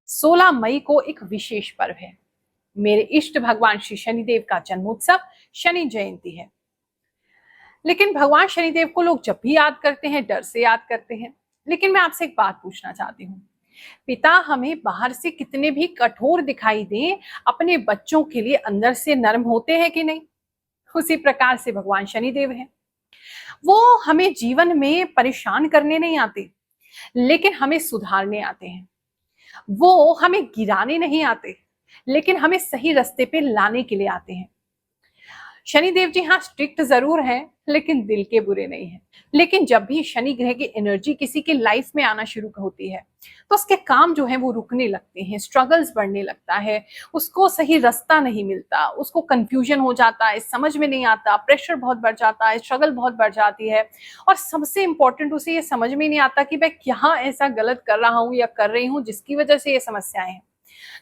16 मई को एक विशेष पर्व है। मेरे इष्ट भगवान श्री शनिदेव का जन्मोत्सव शनि जयंती है। लेकिन भगवान शनिदेव को लोग जब भी याद करते हैं डर से याद करते हैं। लेकिन मैं आपसे एक बात पूछना चाहती हूँ, पिता हमें बाहर से कितने भी कठोर दिखाई दें, अपने बच्चों के लिए अंदर से नर्म होते हैं कि नहीं? उसी प्रकार से भगवान शनिदेव हैं। वो हमें जीवन में परेशान करने नहीं आते, लेकिन हमें सुधारने आते हैं। वो हमें गिराने नहीं आते, लेकिन हमें सही रास्ते पे लाने के लिए आते हैं। शनिदेव जी हाँ स्ट्रिक्ट जरूर हैं, लेकिन दिल के बुरे नहीं हैं। लेकिन जब भी शनि ग्रह की एनर्जी किसी की लाइफ में आना शुरू होती है, तो उसके काम जो है वो रुकने लगते हैं, स्ट्रगल्स बढ़ने लगता है, उसको सही रास्ता नहीं मिलता, उसको कंफ्यूजन हो जाता है, समझ में नहीं आता, प्रेशर बहुत बढ़ जाता है, स्ट्रगल बहुत बढ़ जाती है। और सबसे इंपॉर्टेंट उसे ये समझ में नहीं आता कि मैं क्या ऐसा गलत कर रहा हूँ या कर रही हूँ जिसकी वजह से ये समस्याएं हैं।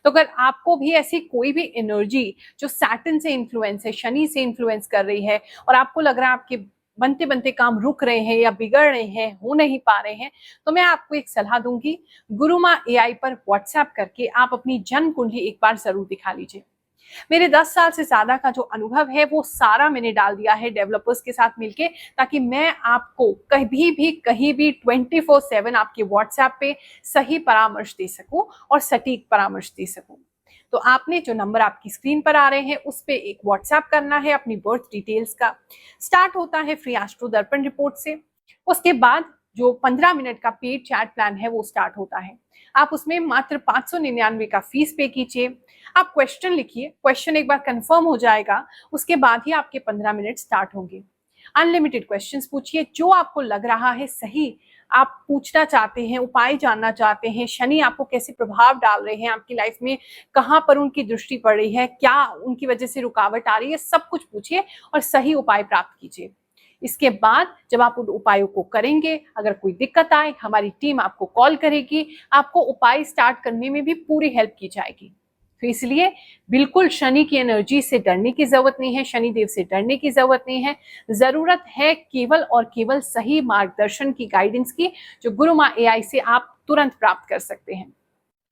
तो अगर आपको भी ऐसी कोई भी एनर्जी जो सैटर्न से इन्फ्लुएंस है, शनि से इन्फ्लुएंस कर रही है, और आपको लग रहा है आपके बनते बनते काम रुक रहे हैं या बिगड़ रहे हैं, हो नहीं पा रहे हैं, तो मैं आपको एक सलाह दूंगी। गुरु माँ एआई पर व्हाट्सएप करके आप अपनी जन्म कुंडली एक बार जरूर दिखा लीजिए। मेरे 10 साल से ज्यादा का जो अनुभव है वो सारा मैंने डाल दिया है डेवलपर्स के साथ मिलके, ताकि मैं आपको कहीं भी 24/7 आपके व्हाट्सएप पे सही परामर्श दे सकूं और सटीक परामर्श दे सकूं। तो आपने जो नंबर आपकी स्क्रीन पर आ रहे हैं उस पे एक व्हाट्सएप करना है अपनी बर्थ डिटेल्स का। स्टार्ट होता है फ्री एस्ट्रो दर्पण रिपोर्ट से। उसके बाद जो 15 मिनट का पेड चैट प्लान है वो स्टार्ट होता है। आप उसमें मात्र 599 का फीस पे कीजिए। आप क्वेश्चन लिखिए, क्वेश्चन एक बार कंफर्म हो जाएगा, उसके बाद ही आपके 15 मिनट स्टार्ट होंगे। अनलिमिटेड क्वेश्चंस पूछिए, जो आपको लग रहा है सही आप पूछना चाहते हैं, उपाय जानना चाहते हैं, शनि आपको कैसे प्रभाव डाल रहे हैं आपकी लाइफ में, कहाँ पर उनकी दृष्टि पड़ रही है, क्या उनकी वजह से रुकावट आ रही है, सब कुछ पूछिए और सही उपाय प्राप्त कीजिए। इसके बाद जब आप उन उपायों को करेंगे, अगर कोई दिक्कत आए हमारी टीम आपको कॉल करेगी, आपको उपाय स्टार्ट करने में भी पूरी हेल्प की जाएगी। तो इसलिए बिल्कुल शनि की एनर्जी से डरने की जरूरत नहीं है, शनि देव से डरने की जरूरत नहीं है। जरूरत है केवल और केवल सही मार्गदर्शन की, गाइडेंस की, जो गुरु माँ एआई से आप तुरंत प्राप्त कर सकते हैं।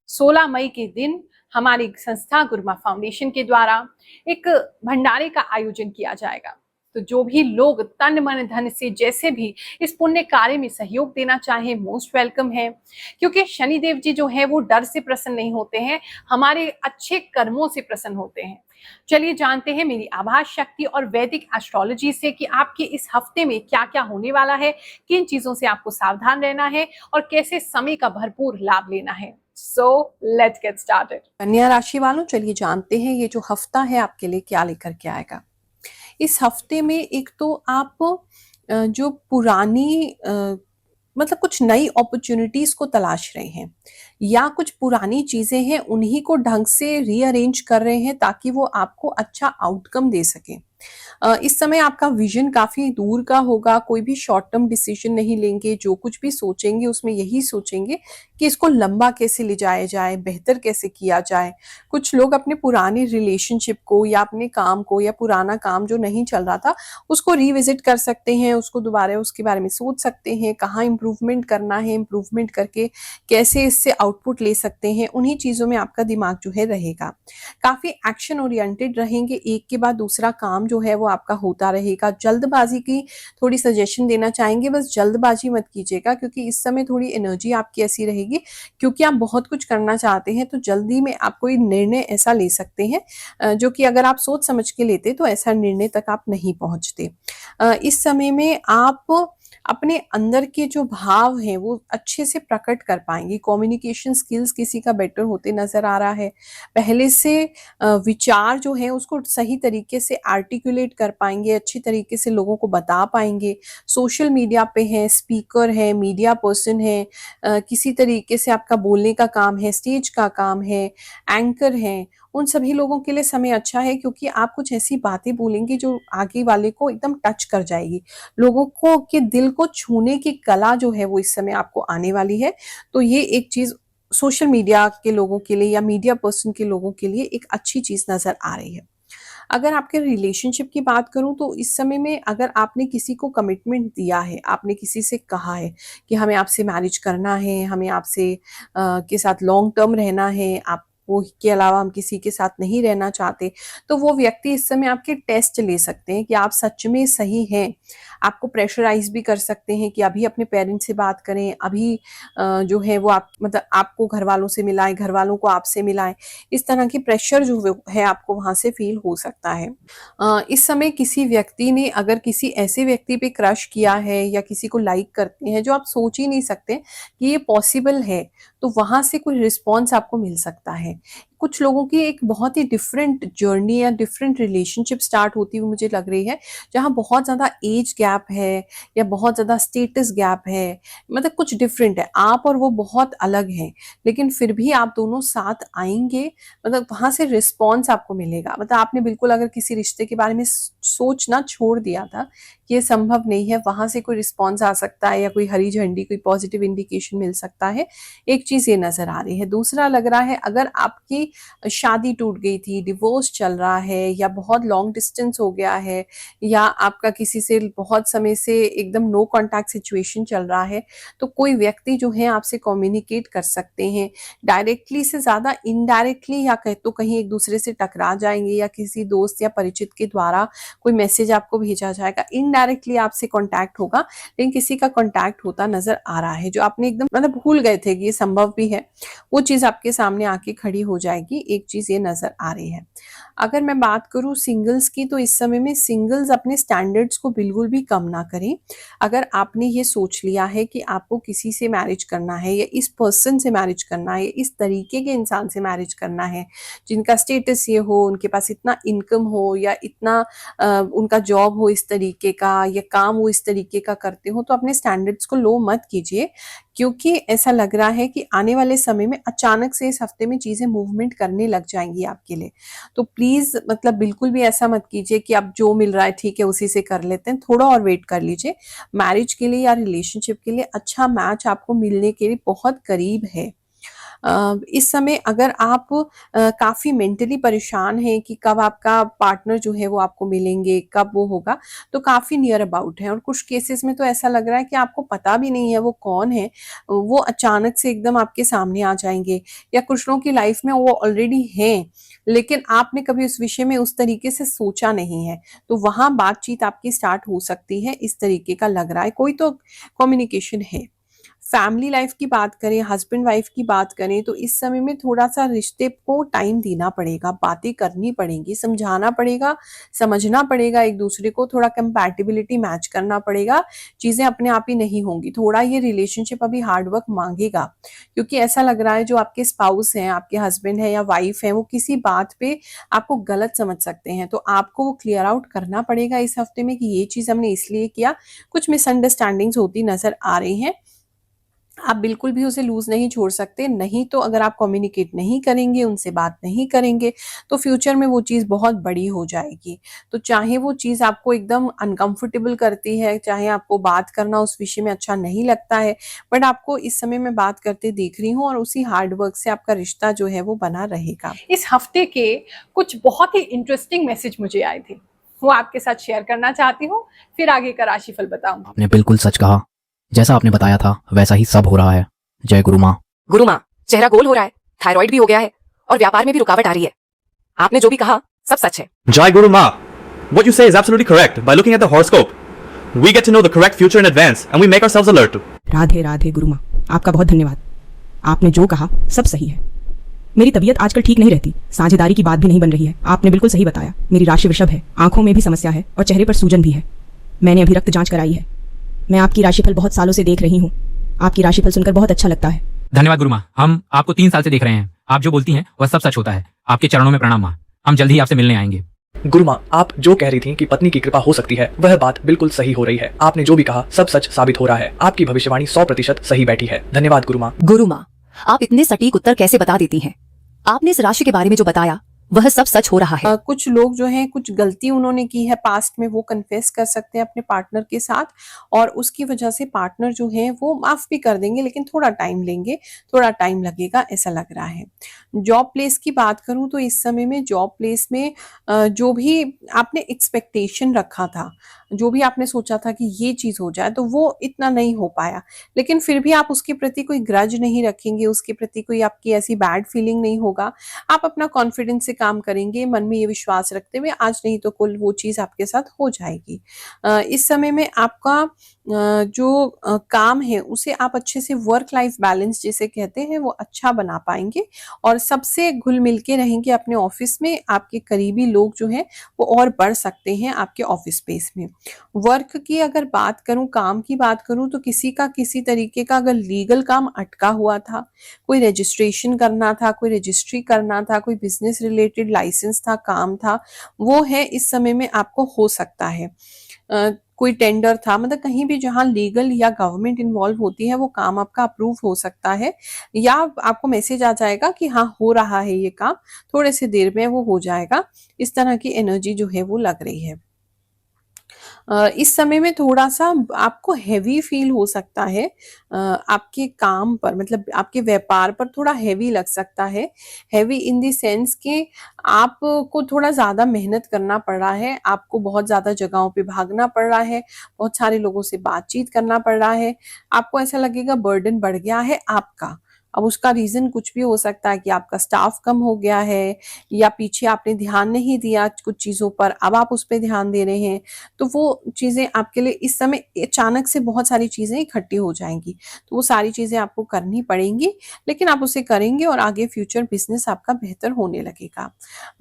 16 मई के दिन हमारी संस्था गुरु माँ फाउंडेशन के द्वारा एक भंडारे का आयोजन किया जाएगा। तो जो भी लोग तन मन धन से जैसे भी इस पुण्य कार्य में सहयोग देना चाहे, मोस्ट वेलकम है। क्योंकि शनिदेव जी जो है वो डर से प्रसन्न नहीं होते हैं, हमारे अच्छे कर्मों से प्रसन्न होते हैं। चलिए जानते हैं मेरी आभास शक्ति और वैदिक एस्ट्रोलॉजी से कि आपके इस हफ्ते में क्या क्या होने वाला है, किन चीजों से आपको सावधान रहना है और कैसे समय का भरपूर लाभ लेना है। So let's get started. कन्या राशि वालों, चलिए जानते हैं ये जो हफ्ता है आपके लिए क्या लेकर के आएगा। इस हफ्ते में एक तो आप जो पुरानी मतलब कुछ नई अपॉर्चुनिटीज को तलाश रहे हैं या कुछ पुरानी चीजें हैं उन्हीं को ढंग से रीअरेंज कर रहे हैं ताकि वो आपको अच्छा आउटकम दे सके। इस समय आपका विजन काफी दूर का होगा, कोई भी शॉर्ट टर्म डिसीजन नहीं लेंगे, जो कुछ भी सोचेंगे उसमें यही सोचेंगे कि इसको लंबा कैसे ले जाया जाए, बेहतर कैसे किया जाए। कुछ लोग अपने पुराने रिलेशनशिप को या अपने काम को या पुराना काम जो नहीं चल रहा था उसको रिविजिट कर सकते हैं, उसको दोबारा उसके बारे में सोच सकते हैं, कहाँ इम्प्रूवमेंट करना है, इम्प्रूवमेंट करके कैसे इससे आउटपुट ले सकते हैं, उन्हीं चीजों में आपका दिमाग जो है रहेगा। काफी एक्शन ओरिएंटेड रहेंगे, एक के बाद दूसरा काम जो है वो आपका होता रहेगा। जल्दबाजी की थोड़ी सजेशन देना चाहेंगे, बस जल्दबाजी मत कीजिएगा क्योंकि इस समय थोड़ी एनर्जी आपकी ऐसी रहेगी क्योंकि आप बहुत कुछ करना चाहते हैं, तो जल्दी में आप कोई निर्णय ऐसा ले सकते हैं जो कि अगर आप सोच समझ के लेते तो ऐसा निर्णय तक आप नहीं पहुंचते। इस समय में आप अपने अंदर के जो भाव हैं वो अच्छे से प्रकट कर पाएंगे। कम्युनिकेशन स्किल्स किसी का बेटर होते नजर आ रहा है। पहले से विचार जो है उसको सही तरीके से आर्टिकुलेट कर पाएंगे, अच्छी तरीके से लोगों को बता पाएंगे। सोशल मीडिया पे है, स्पीकर है, मीडिया पर्सन है, किसी तरीके से आपका बोलने का काम है, स्टेज का काम है, एंकर है, उन सभी लोगों के लिए समय अच्छा है क्योंकि आप कुछ ऐसी बातें बोलेंगे जो आगे वाले को एकदम टच कर जाएगी। लोगों को के दिल को छूने की कला जो है वो इस समय आपको आने वाली है। तो ये एक चीज सोशल मीडिया के लोगों के लिए या मीडिया पर्सन के लोगों के लिए एक अच्छी चीज नजर आ रही है। अगर आपके रिलेशनशिप की बात करूं तो इस समय में अगर आपने किसी को कमिटमेंट दिया है, आपने किसी से कहा है कि हमें आपसे मैरिज करना है, हमें आपसे के साथ लॉन्ग टर्म रहना है, आपको के अलावा हम किसी के साथ नहीं रहना चाहते, तो वो व्यक्ति इस समय आपके टेस्ट ले सकते हैं कि आप सच में सही हैं। आपको प्रेशराइज भी कर सकते हैं कि अभी अपने पेरेंट्स से बात करें, अभी जो है वो आप मतलब आपको घर वालों से मिलाएं, घर वालों को आपसे मिलाएं। इस तरह की प्रेशर जो है आपको वहां से फील हो सकता है। इस समय किसी व्यक्ति ने अगर किसी ऐसे व्यक्ति पे क्रश किया है या किसी को लाइक करते हैं जो आप सोच ही नहीं सकते कि ये पॉसिबल है, तो वहां से कोई रिस्पॉन्स आपको मिल सकता है। कुछ लोगों की एक बहुत ही डिफरेंट जर्नी या डिफरेंट रिलेशनशिप स्टार्ट होती हुई मुझे लग रही है, जहाँ बहुत ज़्यादा एज गैप है या बहुत ज़्यादा स्टेटस गैप है, मतलब कुछ डिफरेंट है, आप और वो बहुत अलग हैं, लेकिन फिर भी आप दोनों साथ आएंगे, मतलब वहां से रिस्पॉन्स आपको मिलेगा। मतलब आपने बिल्कुल अगर किसी रिश्ते के बारे में सोचना छोड़ दिया था कि ये संभव नहीं है, वहां से कोई रिस्पॉन्स आ सकता है या कोई हरी झंडी, कोई पॉजिटिव इंडिकेशन मिल सकता है। एक चीज ये नजर आ रही है। दूसरा लग रहा है अगर आपकी शादी टूट गई थी, डिवोर्स चल रहा है या बहुत लॉन्ग डिस्टेंस हो गया है या आपका किसी से बहुत समय से एकदम नो कांटेक्ट सिचुएशन चल रहा है, तो कोई व्यक्ति जो है आपसे कम्युनिकेट कर सकते हैं डायरेक्टली से ज्यादा इनडायरेक्टली, या तो कहीं एक दूसरे से टकरा जाएंगे या किसी दोस्त या परिचित के द्वारा कोई मैसेज आपको भेजा जाएगा, इनडायरेक्टली आपसे कांटेक्ट होगा, लेकिन किसी का कांटेक्ट होता नजर आ रहा है जो आपने एकदम मतलब भूल गए थे कि ये संभव भी है, वो चीज आपके सामने आके खड़ी हो जाएगी। एक चीज ये नजर आ रही है। अगर मैं बात करूं सिंगल्स की, तो इस समय में सिंगल्स अपने स्टैंडर्ड्स को बिल्कुल भी कम ना करें। अगर आपने ये सोच लिया है कि आपको किसी से मैरिज करना है या इस पर्सन से मैरिज करना है, इस तरीके के इंसान से मैरिज करना है जिनका स्टेटस ये हो, उनके पास इतना इनकम हो या इतना उनका जॉब हो इस तरीके का या काम वो इस तरीके का करते हो, तो अपने स्टैंडर्ड्स को लो मत कीजिए, क्योंकि ऐसा लग रहा है कि आने वाले समय में अचानक से इस हफ्ते में चीजें मूवमेंट करने लग जाएंगी आपके लिए। तो प्लीज मतलब बिल्कुल भी ऐसा मत कीजिए कि अब जो मिल रहा है ठीक है उसी से कर लेते हैं, थोड़ा और वेट कर लीजिए। मैरिज के लिए या रिलेशनशिप के लिए अच्छा मैच आपको मिलने के लिए बहुत करीब है। इस समय अगर आप काफी मेंटली परेशान हैं कि कब आपका पार्टनर जो है वो आपको मिलेंगे, कब वो होगा, तो काफी नियर अबाउट है। और कुछ केसेस में तो ऐसा लग रहा है कि आपको पता भी नहीं है वो कौन है, वो अचानक से एकदम आपके सामने आ जाएंगे, या कुछ लोगों की लाइफ में वो ऑलरेडी हैं लेकिन आपने कभी उस विषय में उस तरीके से सोचा नहीं है, तो वहां बातचीत आपकी स्टार्ट हो सकती है। इस तरीके का लग रहा है, कोई तो कम्युनिकेशन है। फैमिली लाइफ की बात करें, हस्बैंड वाइफ की बात करें, तो इस समय में थोड़ा सा रिश्ते को टाइम देना पड़ेगा, बातें करनी पड़ेंगी, समझाना पड़ेगा, समझना पड़ेगा एक दूसरे को, थोड़ा कंपैटिबिलिटी मैच करना पड़ेगा। चीजें अपने आप ही नहीं होंगी, थोड़ा ये रिलेशनशिप अभी हार्ड वर्क मांगेगा, क्योंकि ऐसा लग रहा है जो आपके स्पाउस हैं, आपके हस्बैंड है या वाइफ है, वो किसी बात पे आपको गलत समझ सकते हैं, तो आपको वो क्लियर आउट करना पड़ेगा इस हफ्ते में कि ये चीज हमने इसलिए किया। कुछ मिसअंडरस्टैंडिंग्स होती नजर आ रही हैं, आप बिल्कुल भी उसे लूज नहीं छोड़ सकते। नहीं तो अगर आप कम्युनिकेट नहीं करेंगे, उनसे बात नहीं करेंगे, तो फ्यूचर में वो चीज़ बहुत बड़ी हो जाएगी। तो चाहे वो चीज़ आपको एकदम अनकंफर्टेबल करती है, चाहे आपको बात करना उस विषय में अच्छा नहीं लगता है, बट आपको इस समय मैं बात करते देख रही हूँ और उसी हार्ड वर्क से आपका रिश्ता जो है वो बना रहेगा। इस हफ्ते के कुछ बहुत ही इंटरेस्टिंग मैसेज मुझे आए थे, वो आपके साथ शेयर करना चाहती हूँ, फिर आगे का राशिफल बताऊंगी। आपने बिल्कुल सच कहा, जैसा आपने बताया था वैसा ही सब हो रहा है। जय गुरु माँ। गुरु माँ, चेहरा गोल हो रहा है, थायराइड भी हो गया है और व्यापार में भी रुकावट आ रही है। आपने जो भी कहा सब सच है। Jai Guru Ma, what you say is absolutely correct. By looking at the horoscope, we get to know the correct future in advance and we make ourselves alert. Radhe Radhe गुरु माँ, आपका बहुत धन्यवाद। आपने जो कहा सब सही है। मेरी तबीयत आजकल ठीक नहीं रहती, साझेदारी की बात भी नहीं बन रही है। आपने बिल्कुल सही बताया। मेरी राशि वृषभ है, आंखों में भी समस्या है और चेहरे पर सूजन भी है। मैंने अभी रक्त जांच कराई है। मैं आपकी राशिफल बहुत सालों से देख रही हूँ। आपकी राशिफल सुनकर बहुत अच्छा लगता है। धन्यवाद गुरु माँ, हम आपको 3 साल से देख रहे हैं। आप जो बोलती हैं वह सब सच होता है। आपके चरणों में प्रणाम माँ, हम जल्द ही आपसे मिलने आएंगे। गुरु माँ, आप जो कह रही थी कि पत्नी की कृपा हो सकती है, वह बात बिल्कुल सही हो रही है। आपने जो भी कहा सब सच साबित हो रहा है। आपकी भविष्यवाणी 100% सही बैठी है। धन्यवाद गुरु माँ। गुरु माँ, आप इतने सटीक उत्तर कैसे बता देती हैं? आपने इस राशि के बारे में जो बताया वह सब सच हो रहा है। कुछ लोग जो हैं कुछ गलती उन्होंने की है पास्ट में, वो कन्फेस कर सकते हैं अपने पार्टनर के साथ, और उसकी वजह से पार्टनर जो है वो माफ भी कर देंगे, लेकिन थोड़ा टाइम लेंगे, थोड़ा टाइम लगेगा, ऐसा लग रहा है। जॉब प्लेस की बात करूं तो इस समय में जॉब प्लेस में जो भी आपने एक्सपेक्टेशन रखा था, जो भी आपने सोचा था कि ये चीज हो जाए, तो वो इतना नहीं हो पाया, लेकिन फिर भी आप उसके प्रति कोई ग्रज नहीं रखेंगे, उसके प्रति कोई आपकी ऐसी बैड फीलिंग नहीं होगा। आप अपना कॉन्फिडेंस से काम करेंगे, मन में ये विश्वास रखते हुए आज नहीं तो कल वो चीज आपके साथ हो जाएगी। इस समय में आपका जो काम है उसे आप अच्छे से वर्क लाइफ बैलेंस जिसे कहते हैं वो अच्छा बना पाएंगे, और सबसे घुल मिल के रहेंगे अपने ऑफिस में। आपके करीबी लोग जो हैं वो और बढ़ सकते हैं आपके ऑफिस स्पेस में। वर्क की अगर बात करूं, काम की बात करूं, तो किसी का किसी तरीके का अगर लीगल काम अटका हुआ था, कोई रजिस्ट्रेशन करना था, कोई रजिस्ट्री करना था, कोई बिजनेस रिलेटेड लाइसेंस था, काम था, वो है इस समय में आपको हो सकता है। कोई टेंडर था, मतलब कहीं भी जहां लीगल या गवर्नमेंट इन्वॉल्व होती है वो काम आपका अप्रूव हो सकता है, या आपको मैसेज आ जाएगा कि हाँ हो रहा है ये काम, थोड़े से देर में वो हो जाएगा। इस तरह की एनर्जी जो है वो लग रही है। इस समय में थोड़ा-सा आपको हेवी फ़ील हो सकता है, आपके काम पर, मतलब आपके व्यापार पर थोड़ा हेवी लग सकता है। हेवी इन द सेंस कि आपको थोड़ा ज़्यादा मेहनत करना पड़ रहा है, आपको बहुत ज़्यादा जगहों पे भागना पड़ रहा है, बहुत सारे लोगों से बातचीत करना पड़ रहा है। आपको ऐसा लगेगा बर्डन बढ़ गया है आपका। अब उसका रीज़न कुछ भी हो सकता है कि आपका स्टाफ कम हो गया है, या पीछे आपने ध्यान नहीं दिया कुछ चीज़ों पर, अब आप उस पे ध्यान दे रहे हैं। तो वो चीज़ें आपके लिए इस समय अचानक से बहुत सारी चीज़ें इकट्ठी हो जाएँगी। तो वो सारी चीज़ें आपको करनी पड़ेंगी, लेकिन आप उसे करेंगे और आगे फ्यूचर बिज़नेस आपका बेहतर होने लगेगा।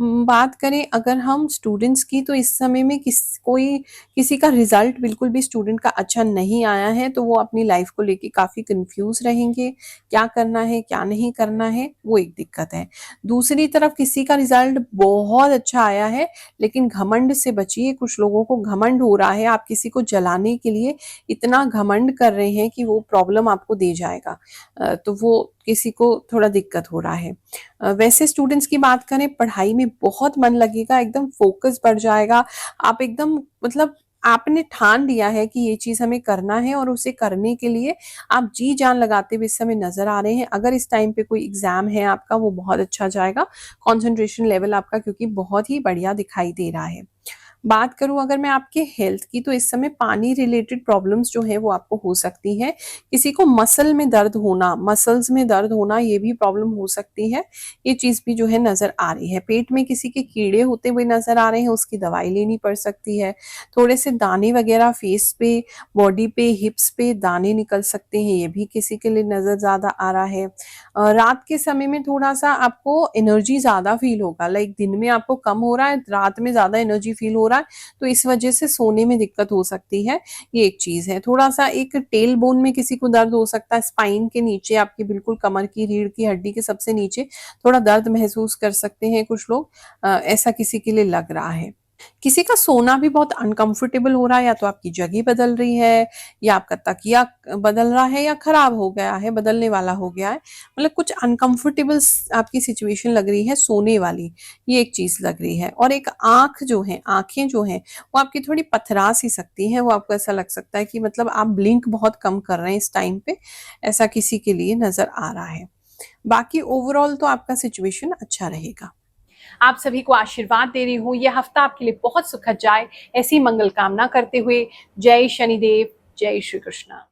बात करें अगर हम स्टूडेंट्स की, तो इस समय में किसी का रिज़ल्ट बिल्कुल भी स्टूडेंट का अच्छा नहीं आया है, तो वो अपनी लाइफ़ को लेके काफ़ी कन्फ्यूज़ रहेंगे। क्या करना है, क्या नहीं करना है, वो एक दिक्कत है। दूसरी तरफ किसी का रिज़ल्ट बहुत अच्छा आया है, लेकिन घमंड से बचिए। कुछ लोगों को घमंड हो रहा है, आप किसी को जलाने के लिए इतना घमंड कर रहे हैं कि वो प्रॉब्लम आपको दे जाएगा, तो वो किसी को थोड़ा दिक्कत हो रहा है। वैसे स्टूडेंट्स की बात करें, पढ़ाई में बहुत मन लगेगा, एकदम फोकस बढ़ जाएगा। आप एकदम, मतलब आपने ठान लिया है कि ये चीज़ हमें करना है, और उसे करने के लिए आप जी जान लगाते हुए इस समय नज़र आ रहे हैं। अगर इस टाइम पे कोई एग्ज़ाम है आपका, वो बहुत अच्छा जाएगा। कंसंट्रेशन लेवल आपका क्योंकि बहुत ही बढ़िया दिखाई दे रहा है। बात करूं अगर मैं आपके हेल्थ की, तो इस समय पानी रिलेटेड प्रॉब्लम्स जो है वो आपको हो सकती हैं। किसी को मसल में दर्द होना, मसल्स में दर्द होना, ये भी प्रॉब्लम हो सकती है। ये चीज़ भी जो है नज़र आ रही है। पेट में किसी के कीड़े होते हुए नज़र आ रहे हैं, उसकी दवाई लेनी पड़ सकती है। थोड़े से दाने वगैरह फेस पे, बॉडी पे, हिप्स पे दाने निकल सकते हैं, ये भी किसी के लिए नज़र ज़्यादा आ रहा है। रात के समय में थोड़ा-सा आपको एनर्जी ज़्यादा फ़ील होगा, लाइक दिन में आपको कम हो रहा है, रात में ज़्यादा एनर्जी फ़ील हो रहा है, तो इस वजह से सोने में दिक्कत हो सकती है, ये एक चीज़ है। थोड़ा-सा एक टेल बोन में किसी को दर्द हो सकता है, स्पाइन के नीचे, आपकी बिल्कुल कमर की रीढ़ की हड्डी के सबसे नीचे थोड़ा दर्द महसूस कर सकते हैं कुछ लोग, ऐसा किसी के लिए लग रहा है। किसी का सोना भी बहुत अनकंफर्टेबल हो रहा है, या तो आपकी जगह बदल रही है, या आपका तकिया बदल रहा है, या खराब हो गया है, बदलने वाला हो गया है, मतलब कुछ अनकंफर्टेबल आपकी सिचुएशन लग रही है सोने वाली, ये एक चीज लग रही है। और एक आंखें जो हैं वो आपकी थोड़ी पथरा सी सकती हैं, वो आपको ऐसा लग सकता है कि मतलब आप ब्लिंक बहुत कम कर रहे हैं इस टाइम पे, ऐसा किसी के लिए नजर आ रहा है। बाकी ओवरऑल तो आपका सिचुएशन अच्छा रहेगा। आप सभी को आशीर्वाद दे रही हूँ, यह हफ्ता आपके लिए बहुत सुखद जाए, ऐसी मंगल कामना करते हुए जय शनिदेव, जय श्री कृष्ण।